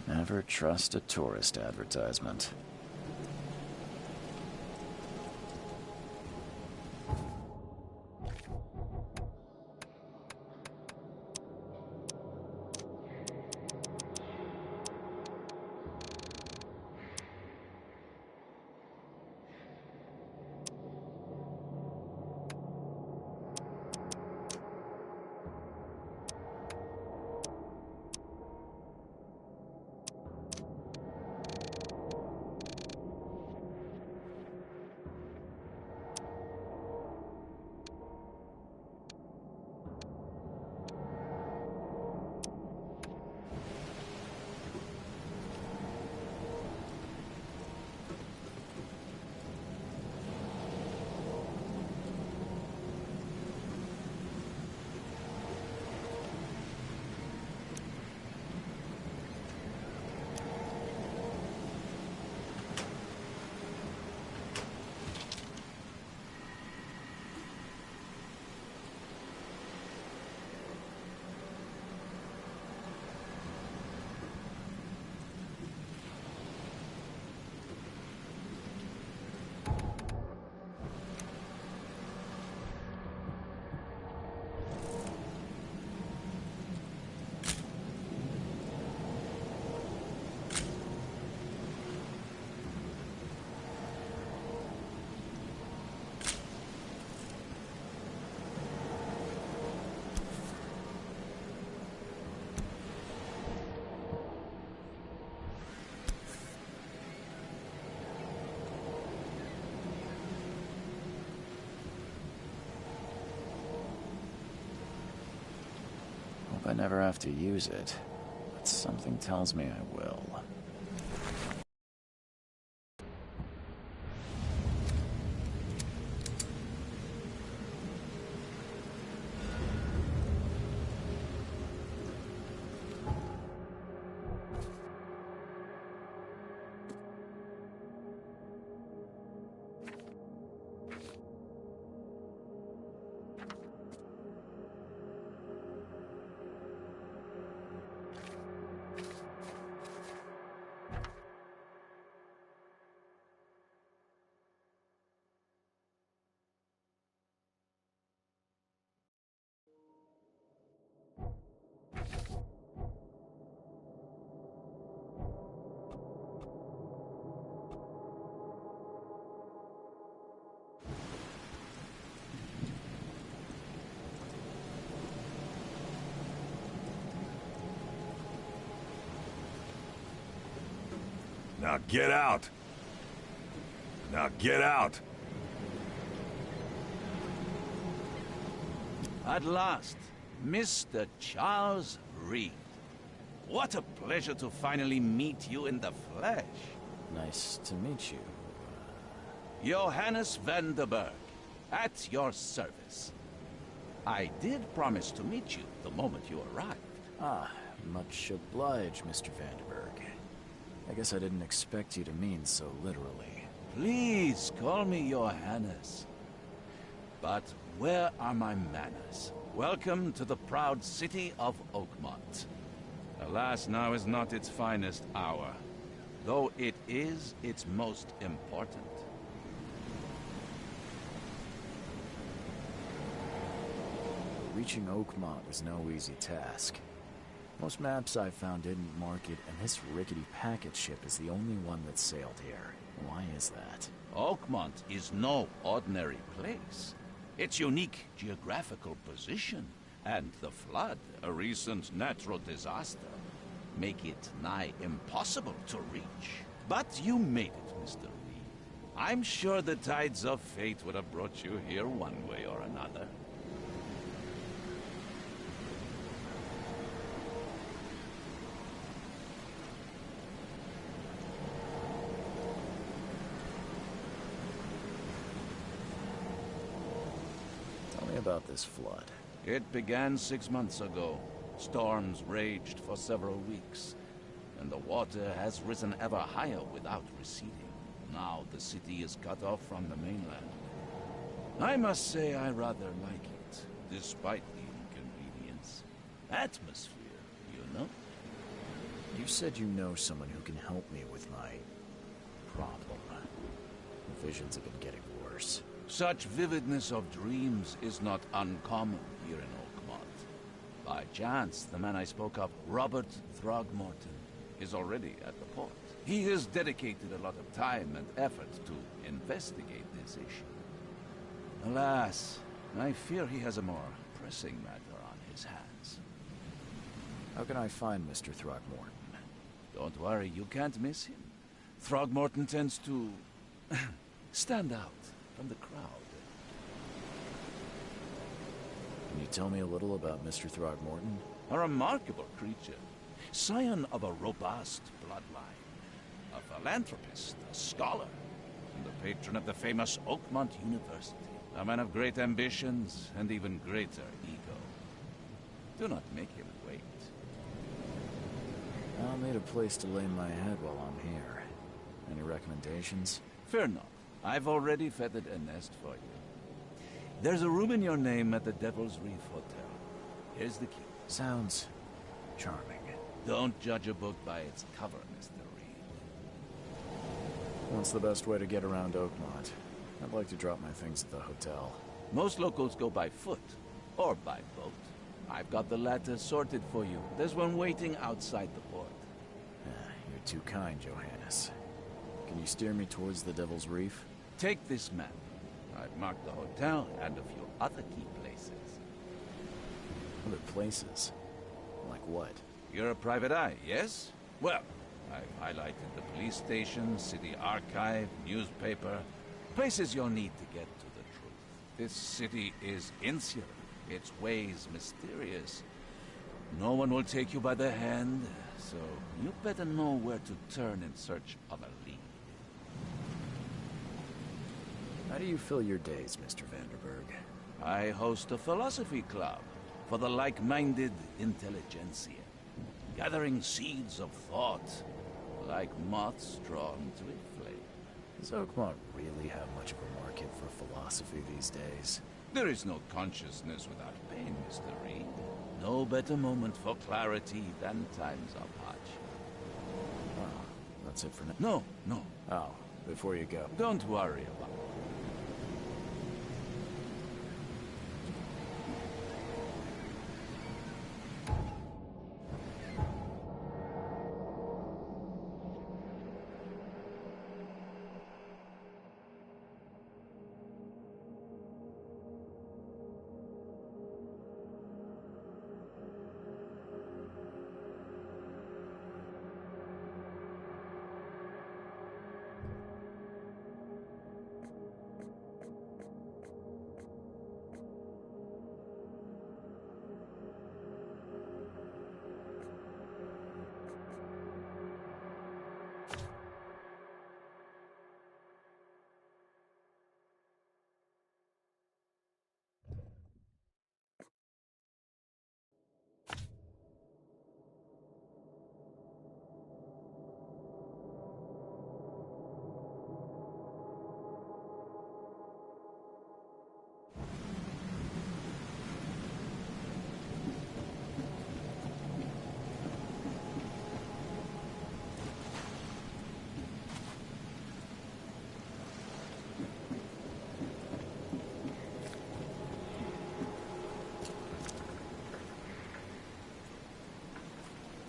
Never trust a tourist advertisement. I never have to use it, but something tells me I will. Now get out! Now get out! At last, Mr. Charles Reed. What a pleasure to finally meet you in the flesh. Nice to meet you. Johannes van der Berg, at your service. I did promise to meet you the moment you arrived. Ah, much obliged, Mr. Vanderberg. I guess I didn't expect you to mean so literally. Please call me Johannes. But where are my manners? Welcome to the proud city of Oakmont. Alas, now is not its finest hour, though it is its most important. Reaching Oakmont was no easy task. Most maps I found didn't mark it, and this rickety packet ship is the only one that sailed here. Why is that? Oakmont is no ordinary place. Its unique geographical position and the flood, a recent natural disaster, make it nigh impossible to reach. But you made it, Mr. Reed. I'm sure the tides of fate would have brought you here one way or another. about this flood. It began 6 months ago. Storms raged for several weeks, and the water has risen ever higher without receding. Now the city is cut off from the mainland. I must say I rather like it, despite the inconvenience. Atmosphere, you know? You said you know someone who can help me with my problem. The visions have been getting worse. Such vividness of dreams is not uncommon here in Oakmont. By chance, the man I spoke of, Robert Throgmorton, is already at the port. He has dedicated a lot of time and effort to investigate this issue. Alas, I fear he has a more pressing matter on his hands. How can I find Mr. Throgmorton? Don't worry, you can't miss him. Throgmorton tends to stand out from the crowd. Can you tell me a little about Mr. Throgmorton? A remarkable creature, scion of a robust bloodline, a philanthropist, a scholar, and the patron of the famous Oakmont University. A man of great ambitions and even greater ego. Do not make him wait. I'll need a place to lay my head while I'm here. Any recommendations? Fear not. I've already feathered a nest for you. There's a room in your name at the Devil's Reef Hotel. Here's the key. Sounds charming. Don't judge a book by its cover, Mr. Reed. What's the best way to get around Oakmont? I'd like to drop my things at the hotel. Most locals go by foot, or by boat. I've got the latter sorted for you. There's one waiting outside the port. You're too kind, Johannes. Can you steer me towards the Devil's Reef? Take this map. I've marked the hotel and a few other key places. Other places? Like what? You're a private eye, yes? Well, I've highlighted the police station, city archive, newspaper, places you'll need to get to the truth. This city is insular, its ways mysterious. No one will take you by the hand, so you better know where to turn in search of a lead. How do you fill your days, Mr. Vanderberg? I host a philosophy club for the like-minded intelligentsia, gathering seeds of thought like moths drawn to a flame. Does Oakmont really have much of a market for philosophy these days? There is no consciousness without pain, Mr. Reed. No better moment for clarity than times of hardship. Oh, that's it for now. No. Oh, before you go. Don't worry about it.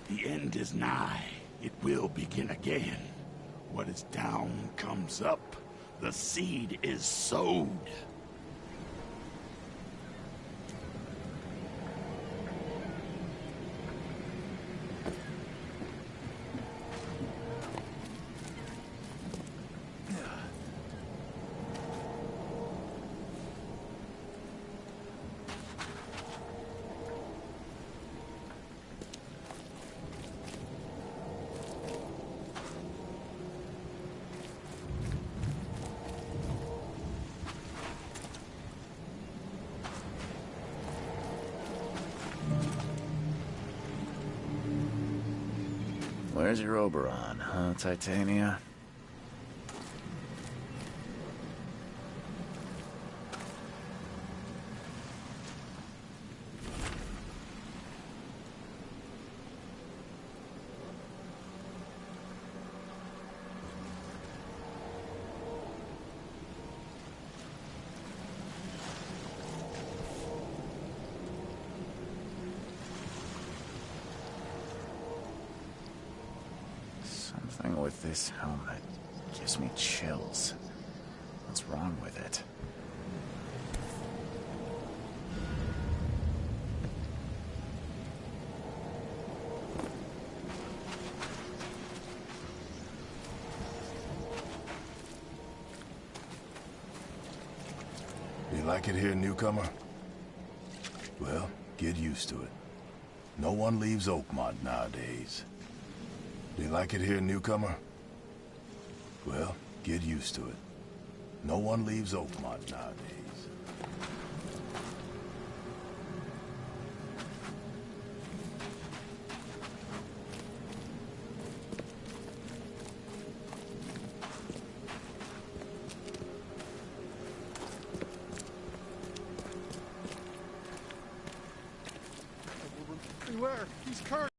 The end is nigh. It will begin again. What is down comes up. The seed is sowed. Where's your Oberon, huh, Titania? Something with this helmet gives me chills. What's wrong with it? You like it here, newcomer? Well, get used to it. No one leaves Oakmont nowadays. Do you like it here, newcomer? Well, get used to it. No one leaves Oakmont nowadays. Beware, he's cursed.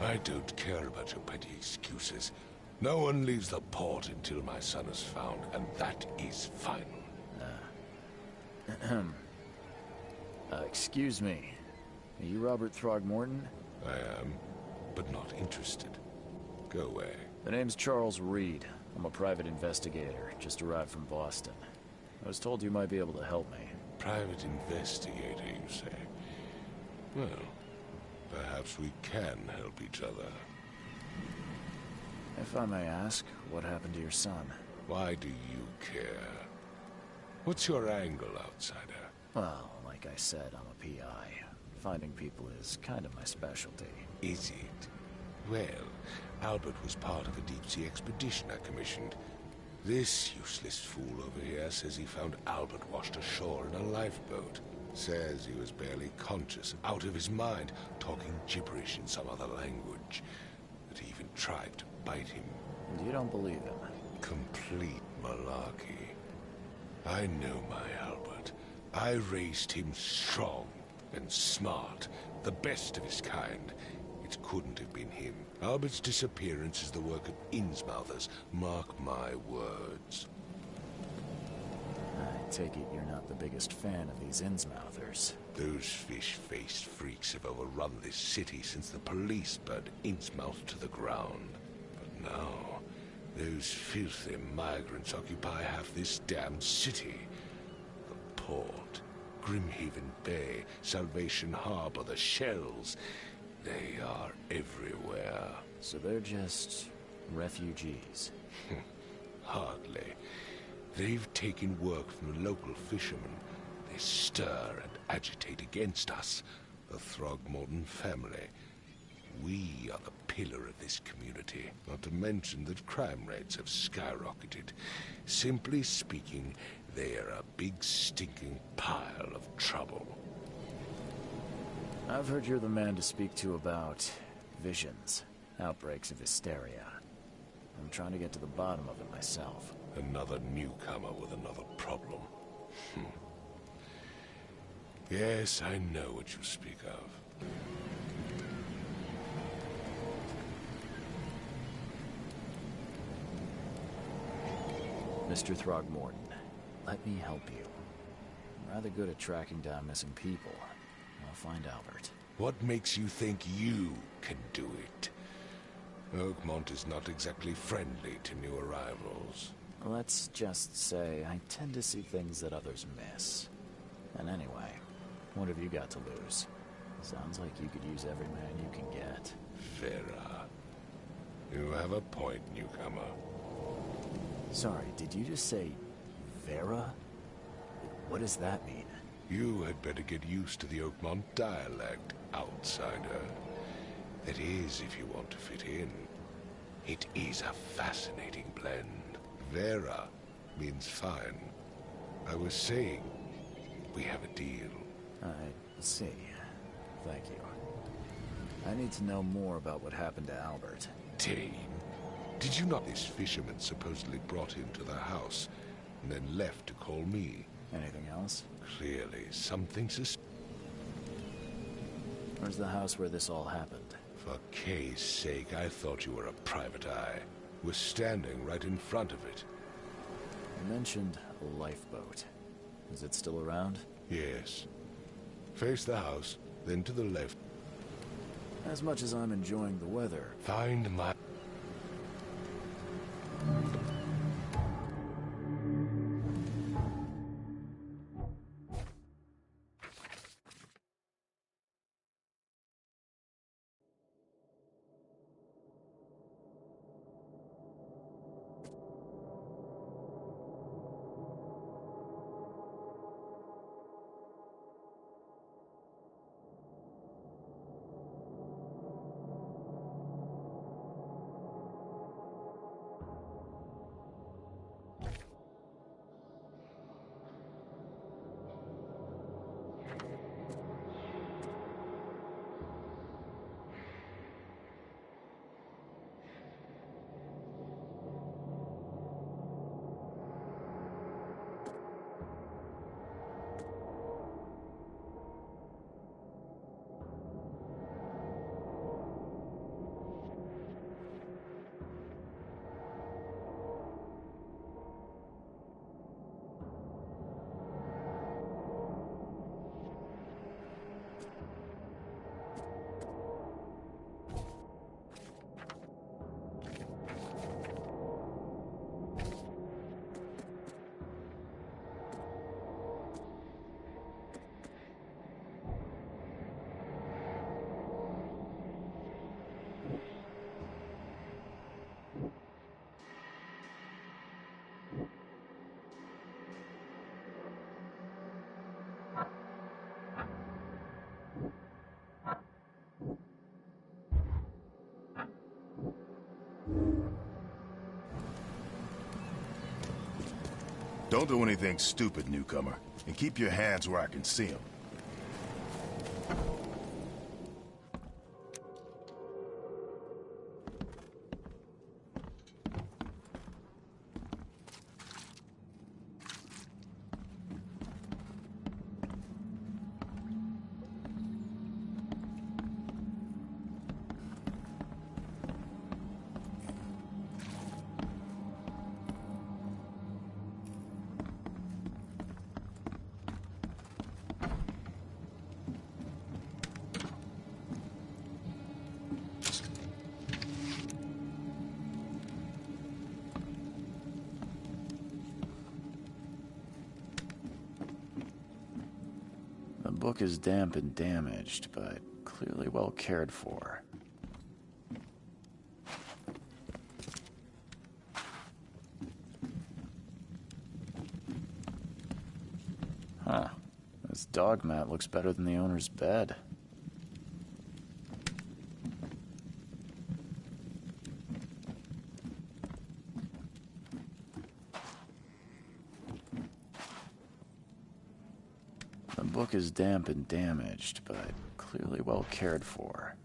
I don't care about your petty excuses. No one leaves the port until my son is found, and that is final. Excuse me. Are you Robert Throgmorton? I am, but not interested. Go away. The name's Charles Reed. I'm a private investigator, just arrived from Boston. I was told you might be able to help me. Private investigator, you say? Well, perhaps we can help each other. If I may ask, what happened to your son? Why do you care? What's your angle, outsider? Well, like I said, I'm a PI. Finding people is kind of my specialty. Is it? Well, Albert was part of a deep-sea expedition I commissioned. This useless fool over here says he found Albert washed ashore in a lifeboat. Says he was barely conscious, out of his mind, talking gibberish in some other language. That he even tried to bite him. And you don't believe him? Complete malarkey. I know my Albert. I raised him strong and smart, the best of his kind. It couldn't have been him. Albert's disappearance is the work of Innsmouthers. Mark my words. I take it you're not the biggest fan of these Innsmouthers. Those fish-faced freaks have overrun this city since the police burned Innsmouth to the ground. But now, those filthy migrants occupy half this damned city. The port, Grimhaven Bay, Salvation Harbor, the Shells. They are everywhere. So they're just refugees? Hardly. They've taken work from the local fishermen. They stir and agitate against us, the Throgmorton family. We are the pillar of this community, not to mention that crime rates have skyrocketed. Simply speaking, they are a big stinking pile of trouble. I've heard you're the man to speak to about visions, outbreaks of hysteria. I'm trying to get to the bottom of it myself. Another newcomer with another problem. Yes, I know what you speak of. Mr. Throgmorton, Let me help you. I'm rather good at tracking down missing people. I'll find Albert. What makes you think you can do it? Oakmont is not exactly friendly to new arrivals. Let's just say I tend to see things that others miss. And anyway, what have you got to lose? Sounds like you could use every man you can get. Vera. You have a point, newcomer. Sorry, did you just say Vera? What does that mean? You had better get used to the Oakmont dialect, outsider. That is, if you want to fit in. It is a fascinating blend. Vera means fine. I was saying, we have a deal. I see. Thank you. I need to know more about what happened to Albert. Dane, did you not? This fisherman supposedly brought him to the house, and then left to call me. Anything else? Clearly, something Where's the house where this all happened? For Kay's sake, I thought you were a private eye. We're standing right in front of it. You mentioned a lifeboat. Is it still around? Yes. Face the house, then to the left. As much as I'm enjoying the weather, Find my... Don't do anything stupid, newcomer. And keep your hands where I can see them. The book is damp and damaged, but clearly well cared for. Huh. This dog mat looks better than the owner's bed. The book is damp and damaged, but clearly well cared for.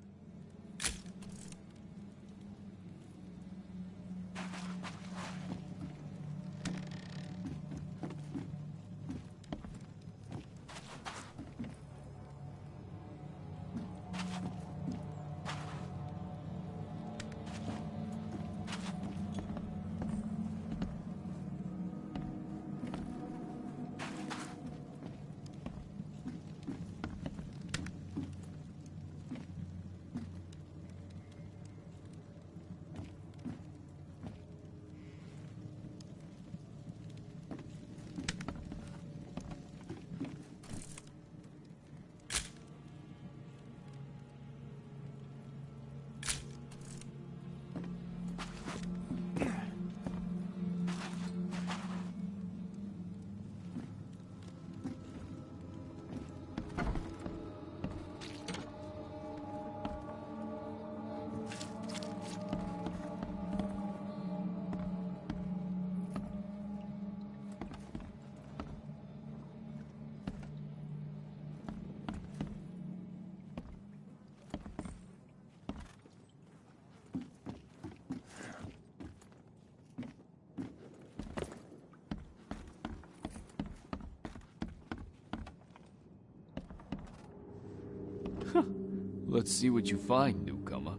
Let's see what you find, newcomer.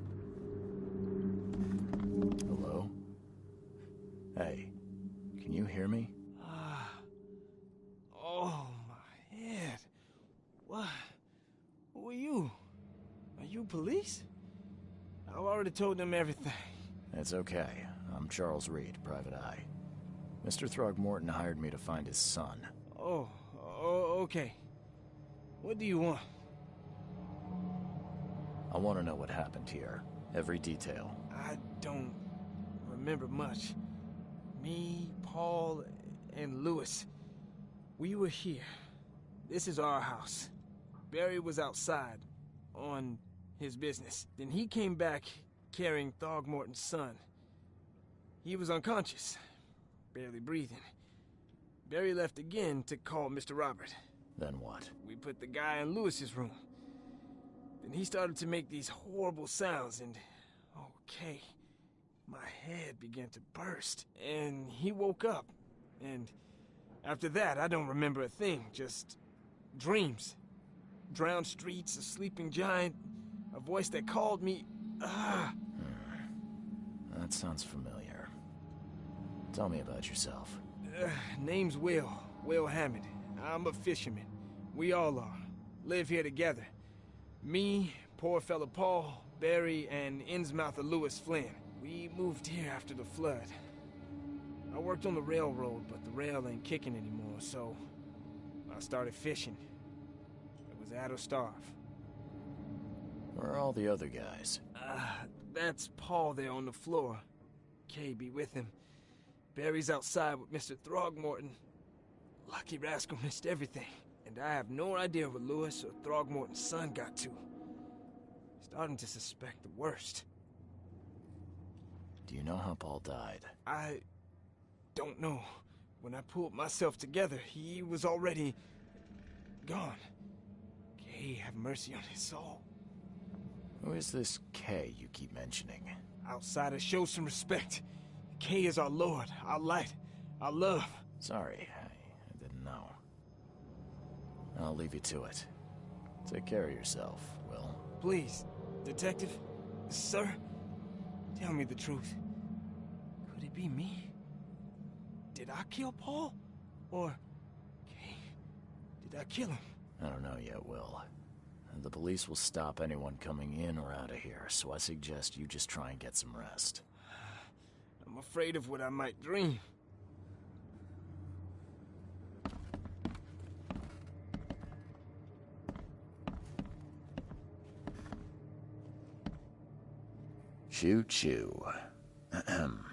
Hello? Hey, can you hear me? Oh, my head. What? Who are you? Are you police? I've already told them everything. It's okay. I'm Charles Reed, Private Eye. Mr. Throgmorton hired me to find his son. Oh, okay. What do you want? I want to know what happened here. Every detail. I don't remember much. Me, Paul, and Lewis. We were here. This is our house. Barry was outside, on his business. Then he came back carrying Throgmorton's son. He was unconscious, barely breathing. Barry left again to call Mr. Robert. Then what? We put the guy in Lewis's room. Then he started to make these horrible sounds and... okay. My head began to burst. And he woke up. And after that, I don't remember a thing. Just dreams. Drowned streets, a sleeping giant, a voice that called me... That sounds familiar. Tell me about yourself. Name's Will Hammond. I'm a fisherman. We all are. Live here together. Me, poor fella Paul, Barry, and Innsmouther Lewis Flynn. We moved here after the flood. I worked on the railroad, but the rail ain't kicking anymore, so I started fishing. It was at or starve. Where are all the other guys? That's Paul there on the floor. Kay be with him. Barry's outside with Mr. Throgmorton. Lucky rascal missed everything. And I have no idea where Lewis or Throgmorton's son got to. Starting to suspect the worst. Do you know how Paul died? I don't know. When I pulled myself together, he was already gone. Kay have mercy on his soul. Who is this Kay you keep mentioning? Outsiders show some respect. Kay is our lord, our light, our love. Sorry, I didn't know. I'll leave you to it. Take care of yourself, Will. Please, detective, sir, tell me the truth. Could it be me? Did I kill Paul? Or, Kay, did I kill him? I don't know yet, Will. And the police will stop anyone coming in or out of here, so I suggest you just try and get some rest. I'm afraid of what I might dream. Choo-choo. Ahem.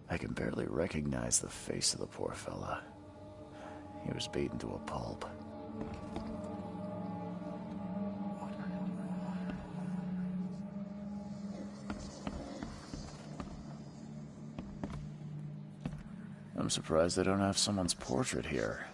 I can barely recognize the face of the poor fella. He was beaten to a pulp. I'm surprised they don't have someone's portrait here.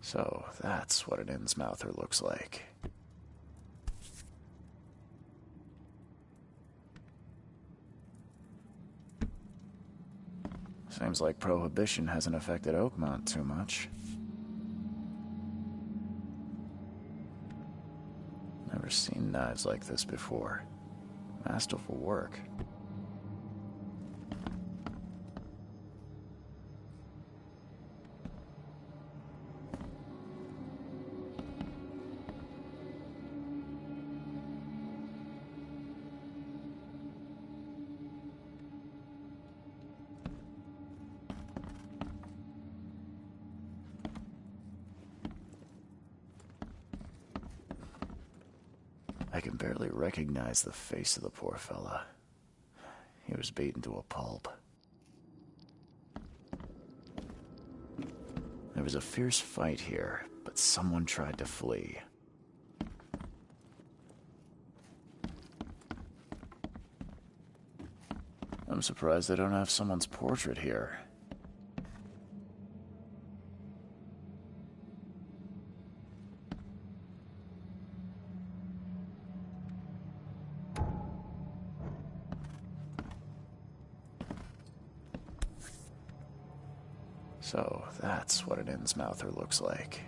So, that's what an Innsmouther looks like. Seems like Prohibition hasn't affected Oakmont too much. Never seen knives like this before. Masterful work. I can barely recognize the face of the poor fella. He was beaten to a pulp. There was a fierce fight here, but someone tried to flee. I'm surprised they don't have someone's portrait here. So, that's what an Innsmouther looks like.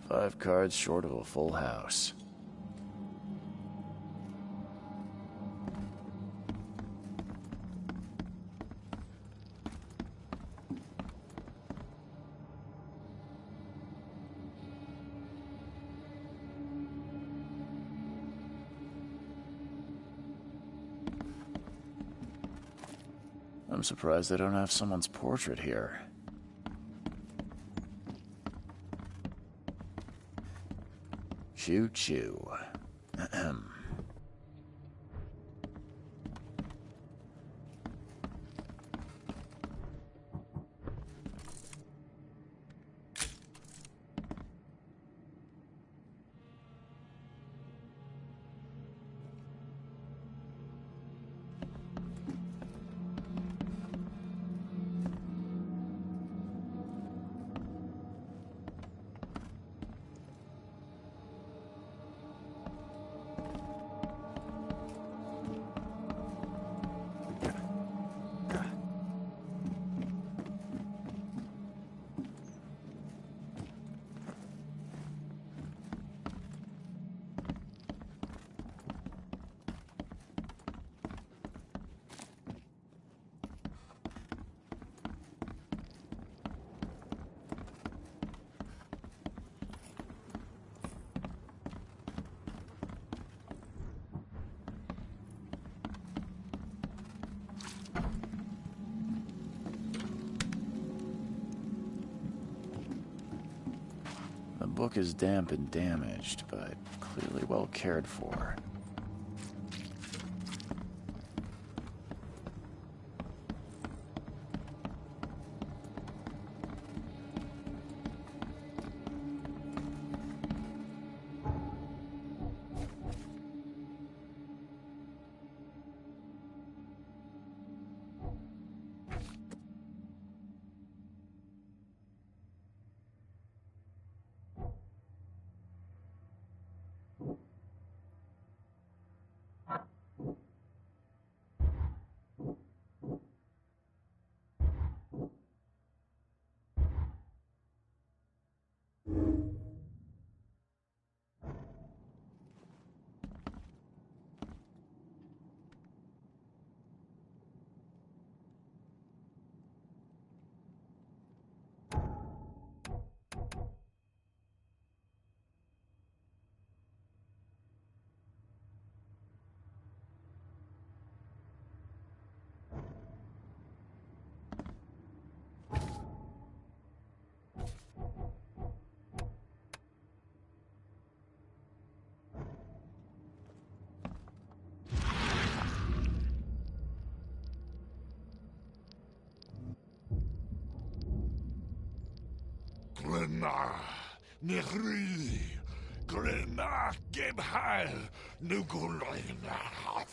Five cards short of a full house. I'm surprised they don't have someone's portrait here. Choo-choo. Ahem. The book is damp and damaged, but clearly well cared for. Glenna, Nehri, Glenna, Gebhal, Nugulina,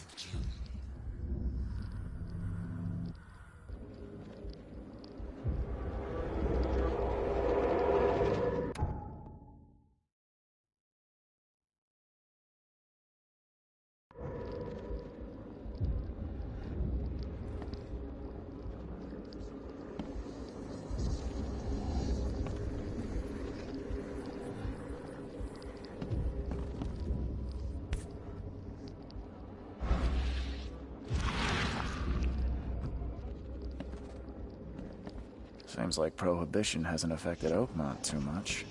Seems like Prohibition hasn't affected Oakmont too much.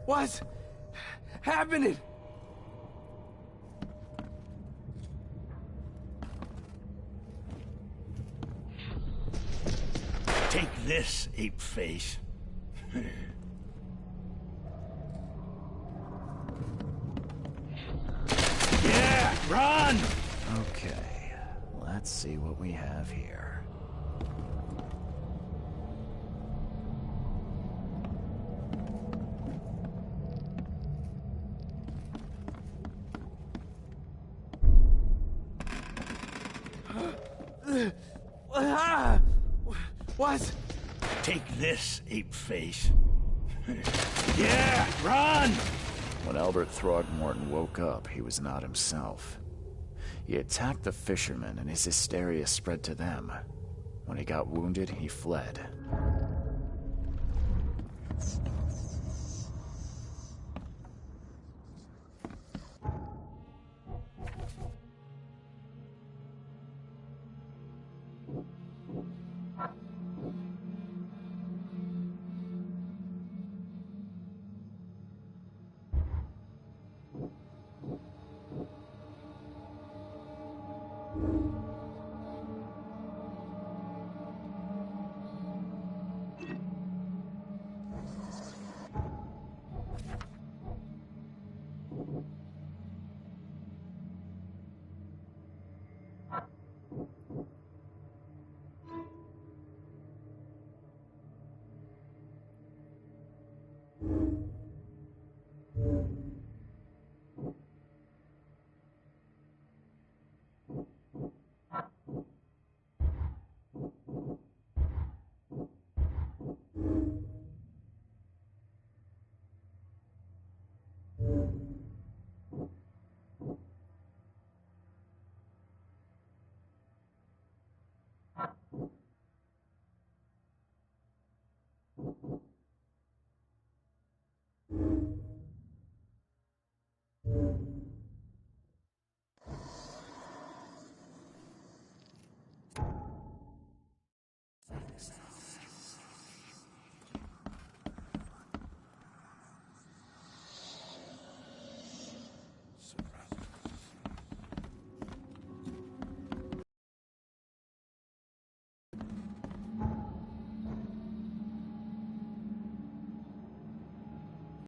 What's happening? Take this, ape face. Yeah, run! Okay, let's see what we have here. What? Take this, ape face. Yeah, run! When Albert Throgmorton woke up, he was not himself. He attacked the fishermen, and his hysteria spread to them. When he got wounded, he fled.